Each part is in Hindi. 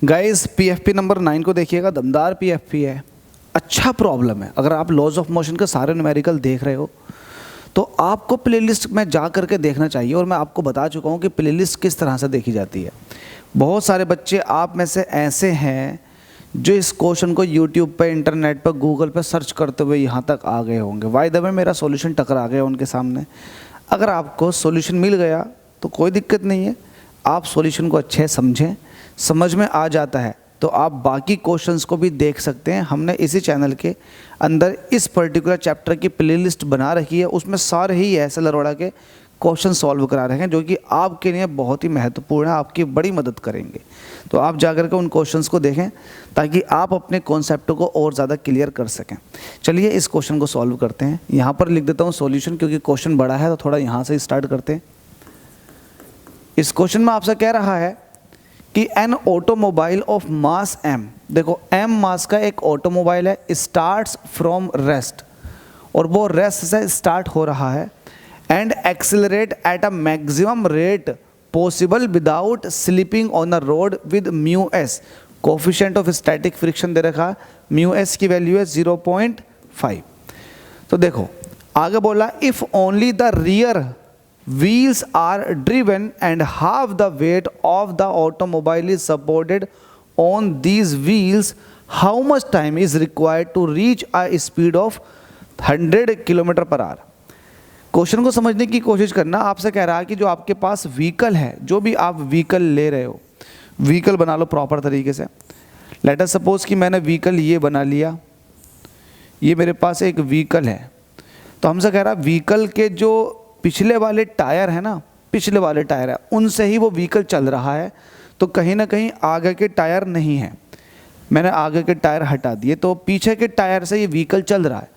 गाइस पीएफपी नंबर 9 को देखिएगा, दमदार पीएफपी है, अच्छा प्रॉब्लम है। अगर आप लॉज ऑफ मोशन के सारे न्यूमेरिकल देख रहे हो तो आपको प्लेलिस्ट में जा करके देखना चाहिए। और मैं आपको बता चुका हूँ कि प्लेलिस्ट किस तरह से देखी जाती है। बहुत सारे बच्चे आप में से ऐसे हैं जो इस क्वेश्चन को यूट्यूब पे, इंटरनेट पर, गूगल पे सर्च करते हुए यहाँ तक आ गए होंगे। बाय द वे मेरा सॉल्यूशन टकरा गया उनके सामने। अगर आपको सॉल्यूशन मिल गया तो कोई दिक्कत नहीं है, आप सॉल्यूशन को अच्छे समझें, समझ में आ जाता है तो आप बाकी क्वेश्चंस को भी देख सकते हैं। हमने इसी चैनल के अंदर इस पर्टिकुलर चैप्टर की प्लेलिस्ट बना रखी है, उसमें सारे ही ऐसे लरोड़ा के क्वेश्चन सॉल्व करा रहे हैं जो कि आपके लिए बहुत ही महत्वपूर्ण है, आपकी बड़ी मदद करेंगे। तो आप जाकर के उन क्वेश्चंस को देखें ताकि आप अपने कॉन्सेप्ट को और ज़्यादा क्लियर कर सकें। चलिए इस क्वेश्चन को सॉल्व करते हैं। यहाँ पर लिख देता हूँ सॉल्यूशन, क्योंकि क्वेश्चन बड़ा है तो थोड़ा यहाँ से स्टार्ट करते हैं। इस क्वेश्चन में आपसे कह रहा है कि an automobile of mass M, देखो एम मास का एक ऑटोमोबाइल है, स्टार्ट्स फ्रॉम रेस्ट, और वो रेस्ट से स्टार्ट हो रहा है, and accelerate at a maximum rate possible without slipping on a road with mu S. Coefficient of static friction दे रखा, म्यू एस की वैल्यू है 0.5। तो देखो आगे बोला if only the rear wheels are driven and half the weight of the automobile is supported on these wheels, how much time is required to reach a speed of 100 km/h? Question को समझने की कोशिश करना। आपसे कह रहा है कि जो आपके पास व्हीकल है, जो भी आप व्हीकल ले रहे हो, व्हीकल बना लो प्रॉपर तरीके से। लेट अस सपोज कि मैंने व्हीकल ये बना लिया, ये मेरे पास एक व्हीकल है। तो हमसे कह रहा है व्हीकल के जो पिछले वाले टायर है ना, पिछले वाले टायर है, उनसे ही वो व्हीकल चल रहा है, तो कहीं ना कहीं आगे के टायर नहीं है। मैंने आगे के टायर हटा दिए तो पीछे के टायर से ये व्हीकल चल रहा है।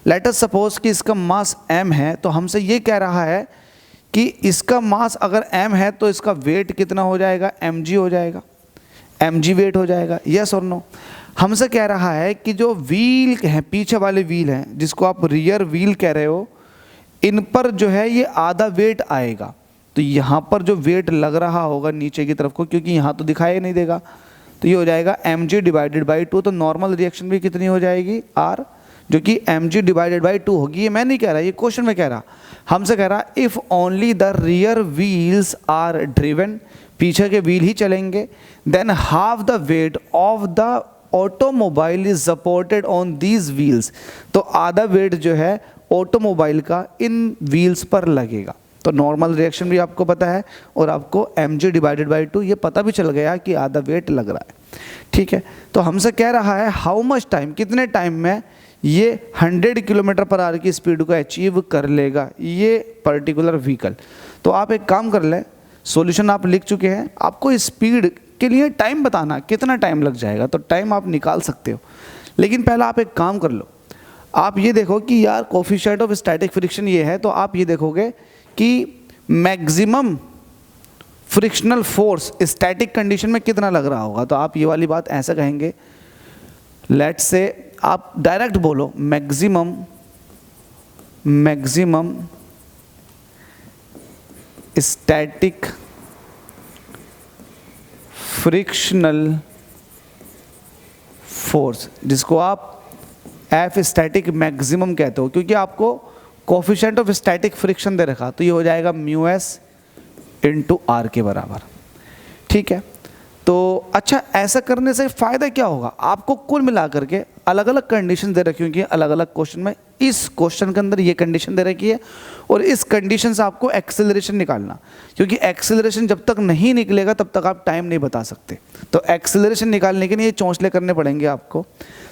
लेट अस सपोज कि इसका मास m है, तो हमसे ये कह रहा है कि इसका मास अगर m है तो इसका वेट कितना हो जाएगा, mg हो जाएगा, mg वेट हो जाएगा, यस और नो। हमसे कह रहा है कि जो व्हील हैं, पीछे वाले व्हील हैं जिसको आप रियर व्हील कह रहे हो, इन पर जो है ये आधा वेट आएगा। तो यहाँ पर जो वेट लग रहा होगा नीचे की तरफ को, क्योंकि यहाँ तो दिखाई नहीं देगा, तो ये हो जाएगा mg डिवाइडेड बाई 2। तो नॉर्मल रिएक्शन भी कितनी हो जाएगी, r, जो कि mg डिवाइडेड बाई 2 होगी। ये मैं नहीं कह रहा, ये क्वेश्चन में कह रहा। हमसे कह रहा if only the rear wheels are driven, पीछे के व्हील ही चलेंगे, then half the weight of the automobile is supported on these wheels. तो आधा वेट जो है ऑटोमोबाइल का इन व्हील्स पर लगेगा। तो नॉर्मल रिएक्शन भी आपको पता है और आपको mg डिवाइडेड बाई 2 ये पता भी चल गया कि आधा वेट लग रहा है, ठीक है। तो हमसे कह रहा है हाउ मच टाइम, कितने टाइम में ये 100 km/h की स्पीड को अचीव कर लेगा ये पर्टिकुलर व्हीकल। तो आप एक काम कर लें, सॉल्यूशन आप लिख चुके हैं, आपको स्पीड के लिए टाइम बताना कितना टाइम लग जाएगा, तो टाइम आप निकाल सकते हो। लेकिन पहला आप एक काम कर लो, आप ये देखो कि यार कोफिशिएंट ऑफ स्टैटिक फ्रिक्शन ये है, तो आप ये देखोगे कि maximum frictional force static condition में कितना लग रहा होगा। तो आप ये वाली बात ऐसे कहेंगे, लेट्स से आप डायरेक्ट बोलो मैक्सिमम स्टैटिक फ्रिक्शनल फोर्स, जिसको आप एफ स्टैटिक मैक्सिमम कहते हो, क्योंकि आपको कोफिशिएंट ऑफ स्टैटिक फ्रिक्शन दे रखा। तो ये हो जाएगा म्यू एस इंटू आर के बराबर, ठीक है। तो अच्छा, ऐसा करने से फ़ायदा क्या होगा, आपको कुल मिला करके अलग अलग कंडीशन दे रखी होंगी अलग अलग क्वेश्चन में। इस क्वेश्चन के अंदर ये कंडीशन दे रखी है और इस कंडीशन से आपको एक्सेलरेशन निकालना, क्योंकि एक्सेलरेशन जब तक नहीं निकलेगा तब तक आप टाइम नहीं बता सकते। तो एक्सेलरेशन निकालने के लिए ये चौंसले करने पड़ेंगे आपको।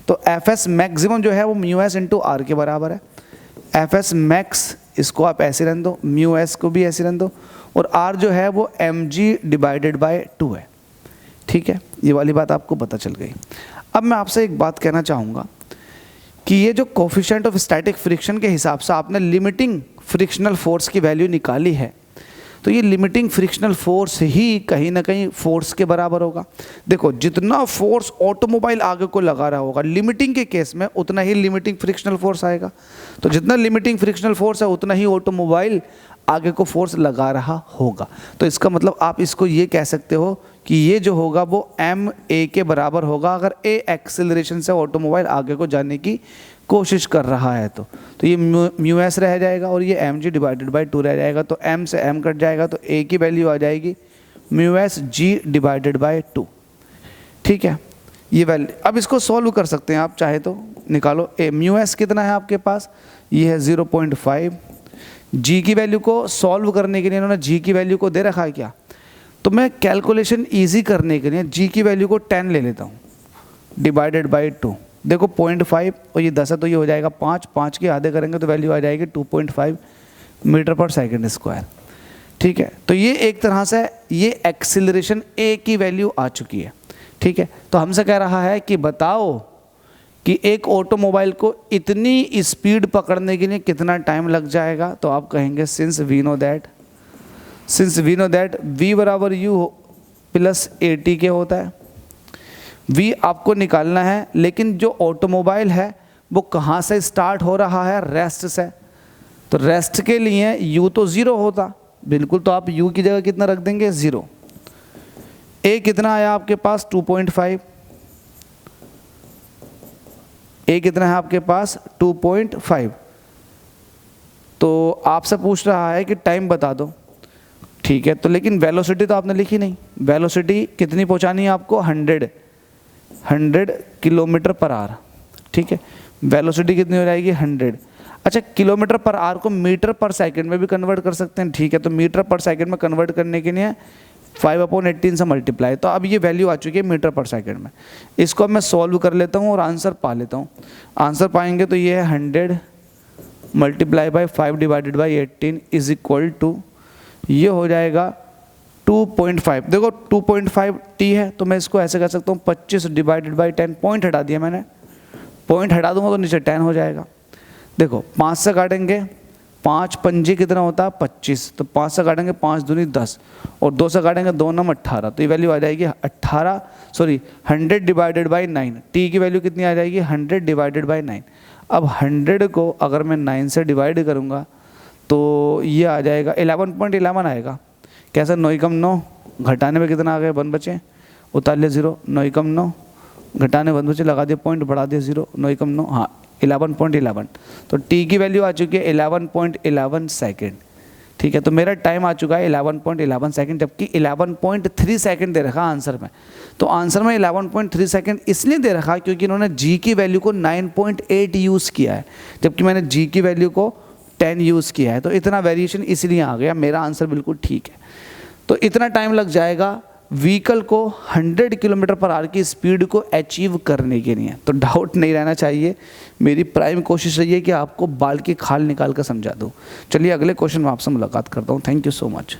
तो एफ एस मैक्सिमम जो है वो म्यू एस इंटू आर के बराबर है। एफ एस मैक्स इसको आप ऐसे रहने दो, म्यू एस को भी ऐसे रहने दो, और आर जो है वो mg डिवाइडेड बाई 2 है, ठीक है। ये वाली बात आपको पता चल गई। अब मैं आपसे एक बात कहना चाहूँगा कि ये जो कोफिशिएंट ऑफ स्टैटिक फ्रिक्शन के हिसाब से आपने लिमिटिंग फ्रिक्शनल फोर्स की वैल्यू निकाली है, तो ये लिमिटिंग फ्रिक्शनल फोर्स ही कहीं ना कहीं फोर्स के बराबर होगा। देखो जितना फोर्स ऑटोमोबाइल आगे को लगा रहा होगा लिमिटिंग के केस में, उतना ही लिमिटिंग फ्रिक्शनल फोर्स आएगा। तो जितना लिमिटिंग फ्रिक्शनल फोर्स है उतना ही ऑटोमोबाइल आगे को फोर्स लगा रहा होगा। तो इसका मतलब आप इसको ये कह सकते हो कि ये जो होगा वो एम ए के बराबर होगा अगर ए एक्सेलरेशन से ऑटोमोबाइल आगे को जाने की कोशिश कर रहा है। तो ये म्यू एस रह जाएगा और ये एम जी डिवाइडेड बाई 2 रह जाएगा। तो एम से एम कट जाएगा तो ए की वैल्यू आ जाएगी mu S G divided by 2। ठीक है, ये वैल्यू अब इसको सॉल्व कर सकते हैं आप चाहे तो निकालो। ए म्यू एस कितना है आपके पास, ये है 0.5। जी की वैल्यू को सॉल्व करने के लिए इन्होंने जी की वैल्यू को दे रखा है क्या, तो मैं कैलकुलेशन इजी करने के लिए जी की वैल्यू को 10 ले लेता हूँ डिवाइडेड बाई 2। देखो 0.5 और ये 10 है तो ये हो जाएगा 5, 5 के आधे करेंगे तो वैल्यू आ जाएगी 2.5 मीटर पर सेकेंड स्क्वायर। ठीक है, तो ये एक तरह से ये एक्सीलरेशन ए की वैल्यू आ चुकी है। ठीक है, तो हमसे कह रहा है कि बताओ कि एक ऑटोमोबाइल को इतनी स्पीड पकड़ने के लिए कितना टाइम लग जाएगा। तो आप कहेंगे since we know that v बराबर u प्लस ए टी के होता है। v आपको निकालना है, लेकिन जो ऑटोमोबाइल है वो कहाँ से स्टार्ट हो रहा है, रेस्ट से। तो रेस्ट के लिए u तो 0 होता बिल्कुल, तो आप u की जगह कितना रख देंगे 0। a कितना आया आपके पास 2.5, a कितना है आपके पास 2.5। तो आपसे पूछ रहा है कि टाइम बता दो। ठीक है, तो लेकिन वेलोसिटी तो आपने लिखी नहीं। वेलोसिटी कितनी पहुंचानी है आपको 100 किलोमीटर पर आवर। ठीक है, वेलोसिटी कितनी हो जाएगी 100। अच्छा, किलोमीटर पर आवर को मीटर पर सेकंड में भी कन्वर्ट कर सकते हैं। ठीक है, तो मीटर पर सेकंड में कन्वर्ट करने के लिए 5/18 से मल्टीप्लाई। तो अब ये वैल्यू आ चुकी है मीटर पर सेकंड में। इसको मैं सॉल्व कर लेता हूँ और आंसर पा लेता हूँ। आंसर पाएंगे तो ये है 100 multiply by 5 divided by 18 is equal to, ये हो जाएगा 2.5। देखो 2.5 t है तो मैं इसको ऐसे कर सकता हूँ 25 डिवाइडेड बाई 10। पॉइंट हटा दिया मैंने, पॉइंट हटा दूंगा तो नीचे 10 हो जाएगा। देखो 5 से काटेंगे, 5 पंजे कितना होता है 25, तो 5 से काटेंगे 5 दूनी 10 और 2 से काटेंगे 2 9 18। तो ये वैल्यू आ जाएगी 100 डिवाइडेड बाई 9। टी की वैल्यू कितनी आ जाएगी 100 डिवाइडेड बाई 9। अब 100 को अगर मैं 9 से डिवाइड करूँगा तो ये आ जाएगा 11.11 आएगा। कैसा 9 कम 9, घटाने में कितना आ गया 1 बचे, उतार लिया 0, 9 कम 9, घटाने 1 बचे, लगा दिया पॉइंट, बढ़ा दिया 0, 9 कम 9, हाँ 11.11। तो t की वैल्यू आ चुकी है 11.11 सेकेंड। ठीक है, तो मेरा टाइम आ चुका है 11.11 सेकेंड, जबकि 11.3 सेकेंड दे रखा आंसर में। तो आंसर में 11.3 सेकेंड इसलिए दे रखा क्योंकि इन्होंने g की वैल्यू को 9.8 यूज़ किया है, जबकि मैंने g की वैल्यू को 10 यूज़ किया है। तो इतना वेरिएशन इसलिए आ गया। मेरा आंसर बिल्कुल ठीक है। तो इतना टाइम लग जाएगा व्हीकल को 100 किलोमीटर पर आवर की स्पीड को अचीव करने के लिए। तो डाउट नहीं रहना चाहिए, मेरी प्राइम कोशिश रही है कि आपको बाल की खाल निकाल कर समझा दूँ। चलिए अगले क्वेश्चन में आपसे मुलाकात करता हूँ। Thank you so much.